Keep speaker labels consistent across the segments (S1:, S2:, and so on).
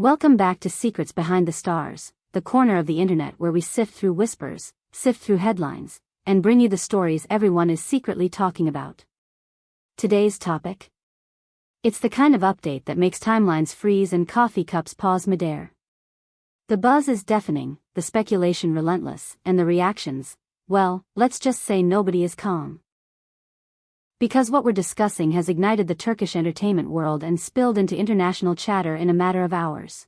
S1: Welcome back to Secrets Behind the Stars, the corner of the internet where we sift through whispers, sift through headlines, and bring you the stories everyone is secretly talking about. Today's topic? It's the kind of update that makes timelines freeze and coffee cups pause midair. The buzz is deafening, the speculation relentless, and the reactions, well, let's just say nobody is calm. Because what we're discussing has ignited the Turkish entertainment world and spilled into international chatter in a matter of hours.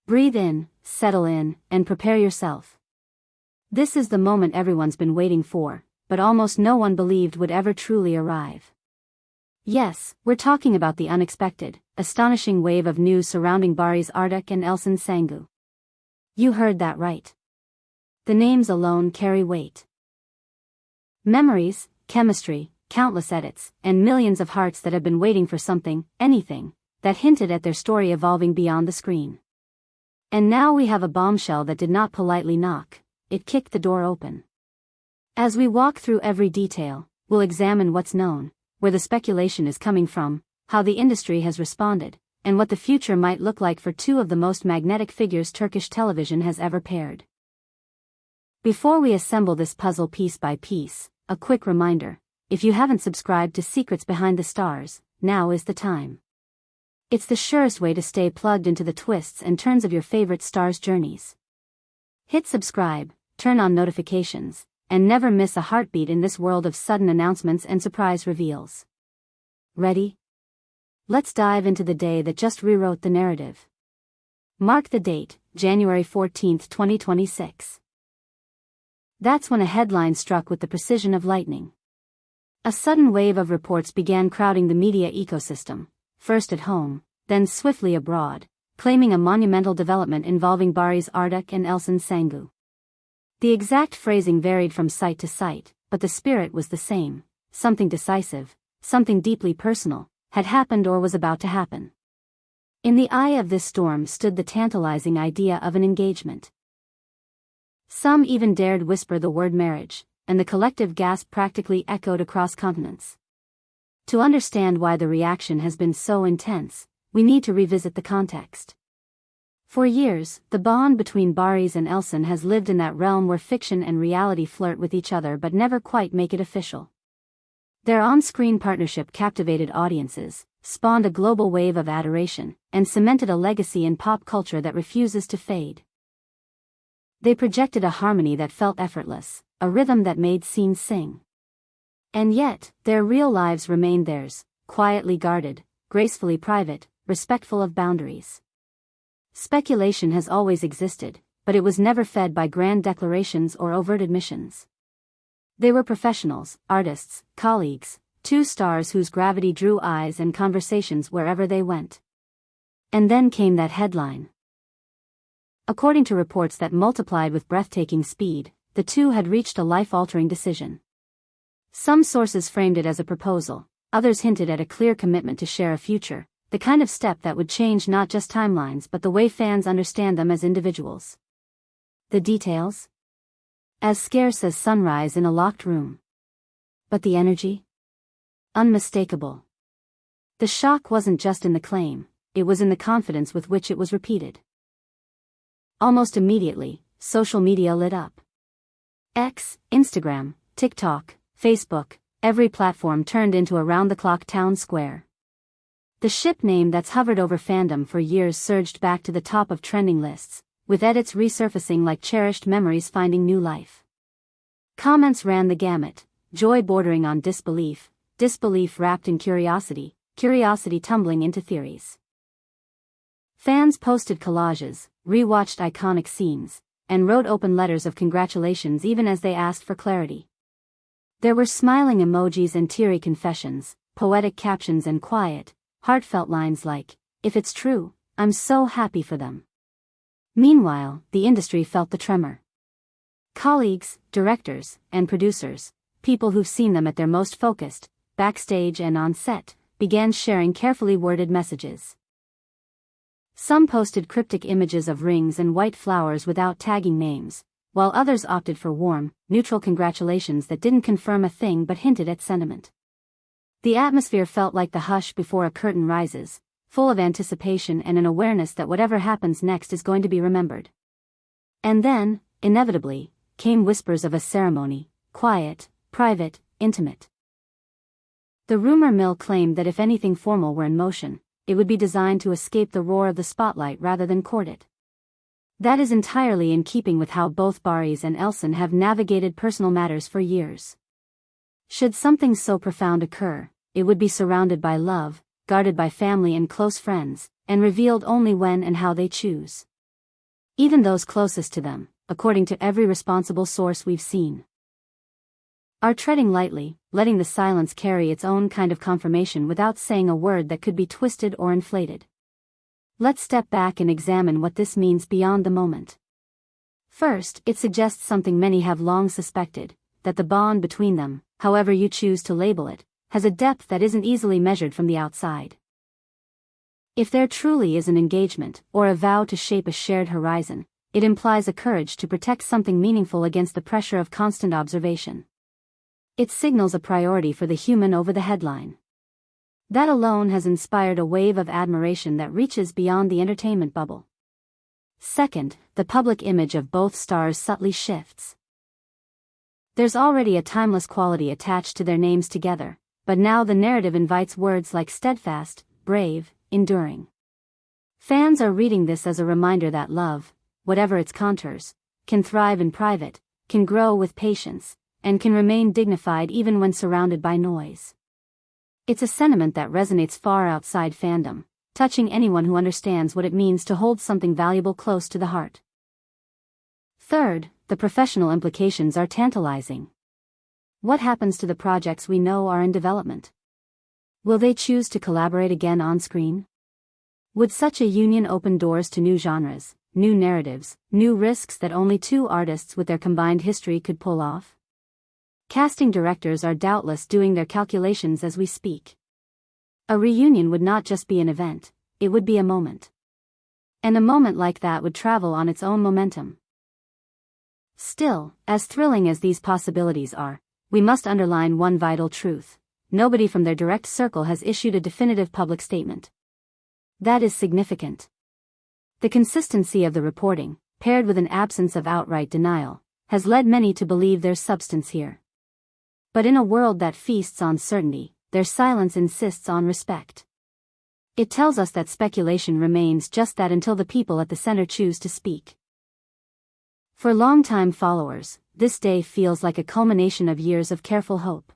S1: Breathe in, settle in, and prepare yourself. This is the moment everyone's been waiting for, but almost no one believed would ever truly arrive. Yes, we're talking about the unexpected, astonishing wave of news surrounding Barış Arduç and Elçin Sangu. You heard that right. The names alone carry weight. Memories, chemistry, countless edits, and millions of hearts that have been waiting for something, anything, that hinted at their story evolving beyond the screen. And now we have a bombshell that did not politely knock, it kicked the door open. As we walk through every detail, we'll examine what's known, where the speculation is coming from, how the industry has responded, and what the future might look like for two of the most magnetic figures Turkish television has ever paired. Before we assemble this puzzle piece by piece, a quick reminder. If you haven't subscribed to Secrets Behind the Stars, now is the time. It's the surest way to stay plugged into the twists and turns of your favorite stars' journeys. Hit subscribe, turn on notifications, and never miss a heartbeat in this world of sudden announcements and surprise reveals. Ready? Let's dive into the day that just rewrote the narrative. Mark the date, January 14, 2026. That's when a headline struck with the precision of lightning. A sudden wave of reports began crowding the media ecosystem, first at home, then swiftly abroad, claiming a monumental development involving Barış Arduç and Elçin Sangu. The exact phrasing varied from site to site, but the spirit was the same: something decisive, something deeply personal, had happened or was about to happen. In the eye of this storm stood the tantalizing idea of an engagement. Some even dared whisper the word marriage, and the collective gasp practically echoed across continents. To understand why the reaction has been so intense, we need to revisit the context. For years, the bond between Barış and Elçin has lived in that realm where fiction and reality flirt with each other but never quite make it official. Their on-screen partnership captivated audiences, spawned a global wave of adoration, and cemented a legacy in pop culture that refuses to fade. They projected a harmony that felt effortless, a rhythm that made scenes sing. And yet, their real lives remained theirs, quietly guarded, gracefully private, respectful of boundaries. Speculation has always existed, but it was never fed by grand declarations or overt admissions. They were professionals, artists, colleagues, two stars whose gravity drew eyes and conversations wherever they went. And then came that headline. According to reports that multiplied with breathtaking speed, the two had reached a life-altering decision. Some sources framed it as a proposal, others hinted at a clear commitment to share a future, the kind of step that would change not just timelines but the way fans understand them as individuals. The details? As scarce as sunrise in a locked room. But the energy? Unmistakable. The shock wasn't just in the claim, it was in the confidence with which it was repeated. Almost immediately, social media lit up. X, Instagram, TikTok, Facebook, every platform turned into a round-the-clock town square. The ship name that's hovered over fandom for years surged back to the top of trending lists, with edits resurfacing like cherished memories finding new life. Comments ran the gamut, joy bordering on disbelief, disbelief wrapped in curiosity, curiosity tumbling into theories. Fans posted collages, rewatched iconic scenes, and wrote open letters of congratulations even as they asked for clarity. There were smiling emojis and teary confessions, poetic captions and quiet, heartfelt lines like, "If it's true, I'm so happy for them." Meanwhile, the industry felt the tremor. Colleagues, directors, and producers, people who've seen them at their most focused, backstage and on set, began sharing carefully worded messages. Some posted cryptic images of rings and white flowers without tagging names, while others opted for warm, neutral congratulations that didn't confirm a thing but hinted at sentiment. The atmosphere felt like the hush before a curtain rises, full of anticipation and an awareness that whatever happens next is going to be remembered. And then, inevitably, came whispers of a ceremony, quiet, private, intimate. The rumor mill claimed that if anything formal were in motion, it would be designed to escape the roar of the spotlight rather than court it. That is entirely in keeping with how both Barış and Elçin have navigated personal matters for years. Should something so profound occur, it would be surrounded by love, guarded by family and close friends, and revealed only when and how they choose. Even those closest to them, according to every responsible source we've seen, are treading lightly, letting the silence carry its own kind of confirmation without saying a word that could be twisted or inflated. Let's step back and examine what this means beyond the moment. First, it suggests something many have long suspected, that the bond between them, however you choose to label it, has a depth that isn't easily measured from the outside. If there truly is an engagement, or a vow to shape a shared horizon, it implies a courage to protect something meaningful against the pressure of constant observation. It signals a priority for the human over the headline. That alone has inspired a wave of admiration that reaches beyond the entertainment bubble. Second, the public image of both stars subtly shifts. There's already a timeless quality attached to their names together, but now the narrative invites words like steadfast, brave, enduring. Fans are reading this as a reminder that love, whatever its contours, can thrive in private, can grow with patience, and can remain dignified even when surrounded by noise. It's a sentiment that resonates far outside fandom, touching anyone who understands what it means to hold something valuable close to the heart. Third, the professional implications are tantalizing. What happens to the projects we know are in development? Will they choose to collaborate again on screen? Would such a union open doors to new genres, new narratives, new risks that only two artists with their combined history could pull off? Casting directors are doubtless doing their calculations as we speak. A reunion would not just be an event, it would be a moment. And a moment like that would travel on its own momentum. Still, as thrilling as these possibilities are, we must underline one vital truth: nobody from their direct circle has issued a definitive public statement. That is significant. The consistency of the reporting, paired with an absence of outright denial, has led many to believe there's substance here. But in a world that feasts on certainty, their silence insists on respect. It tells us that speculation remains just that until the people at the center choose to speak. For longtime followers, this day feels like a culmination of years of careful hope.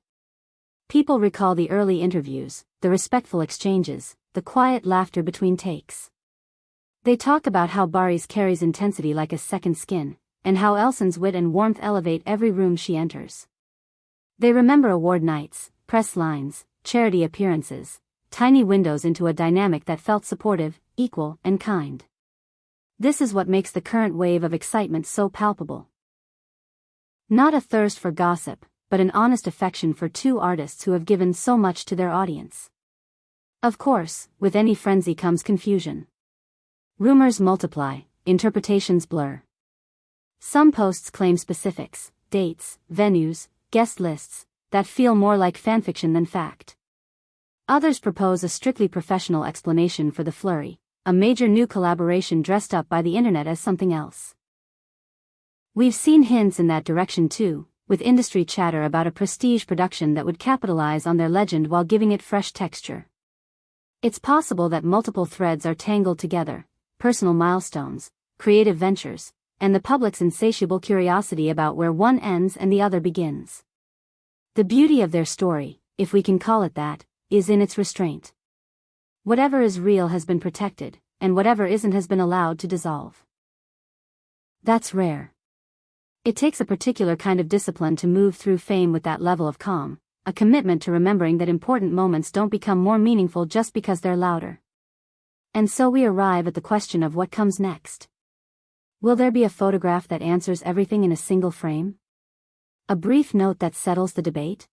S1: People recall the early interviews, the respectful exchanges, the quiet laughter between takes. They talk about how Barış carries intensity like a second skin, and how Elçin's wit and warmth elevate every room she enters. They remember award nights, press lines, charity appearances, tiny windows into a dynamic that felt supportive, equal, and kind. This is what makes the current wave of excitement so palpable. Not a thirst for gossip, but an honest affection for two artists who have given so much to their audience. Of course, with any frenzy comes confusion. Rumors multiply, interpretations blur. Some posts claim specifics, dates, venues, guest lists, that feel more like fanfiction than fact. Others propose a strictly professional explanation for the flurry, a major new collaboration dressed up by the internet as something else. We've seen hints in that direction too, with industry chatter about a prestige production that would capitalize on their legend while giving it fresh texture. It's possible that multiple threads are tangled together: personal milestones, creative ventures, and the public's insatiable curiosity about where one ends and the other begins. The beauty of their story, if we can call it that, is in its restraint. Whatever is real has been protected, and whatever isn't has been allowed to dissolve. That's rare. It takes a particular kind of discipline to move through fame with that level of calm, a commitment to remembering that important moments don't become more meaningful just because they're louder. And so we arrive at the question of what comes next. Will there be a photograph that answers everything in a single frame? A brief note that settles the debate?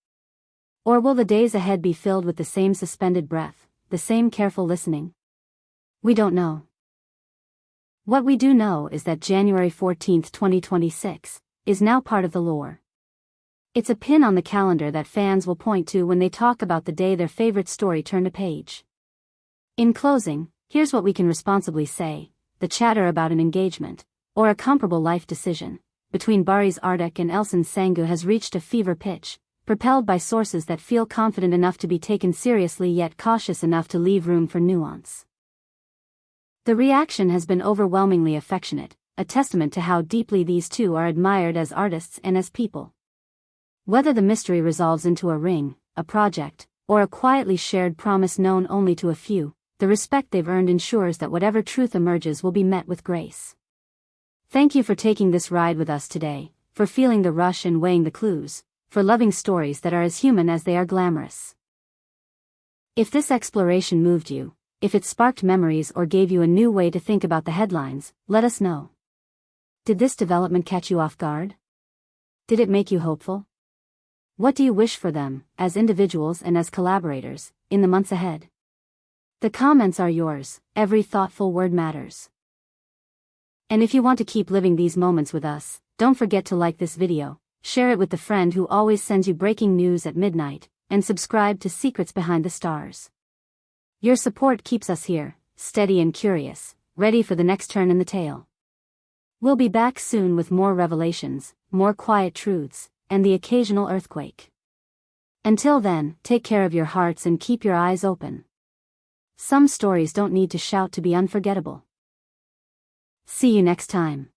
S1: Or will the days ahead be filled with the same suspended breath, the same careful listening? We don't know. What we do know is that January 14, 2026, is now part of the lore. It's a pin on the calendar that fans will point to when they talk about the day their favorite story turned a page. In closing, here's what we can responsibly say: the chatter about an engagement, or a comparable life decision, between Barış Arduç and Elçin Sangu has reached a fever pitch, propelled by sources that feel confident enough to be taken seriously yet cautious enough to leave room for nuance. The reaction has been overwhelmingly affectionate, a testament to how deeply these two are admired as artists and as people. Whether the mystery resolves into a ring, a project, or a quietly shared promise known only to a few, the respect they've earned ensures that whatever truth emerges will be met with grace. Thank you for taking this ride with us today, for feeling the rush and weighing the clues, for loving stories that are as human as they are glamorous. If this exploration moved you, if it sparked memories or gave you a new way to think about the headlines, let us know. Did this development catch you off guard? Did it make you hopeful? What do you wish for them, as individuals and as collaborators, in the months ahead? The comments are yours, every thoughtful word matters. And if you want to keep living these moments with us, don't forget to like this video, share it with the friend who always sends you breaking news at midnight, and subscribe to Secrets Behind the Stars. Your support keeps us here, steady and curious, ready for the next turn in the tale. We'll be back soon with more revelations, more quiet truths, and the occasional earthquake. Until then, take care of your hearts and keep your eyes open. Some stories don't need to shout to be unforgettable. See you next time.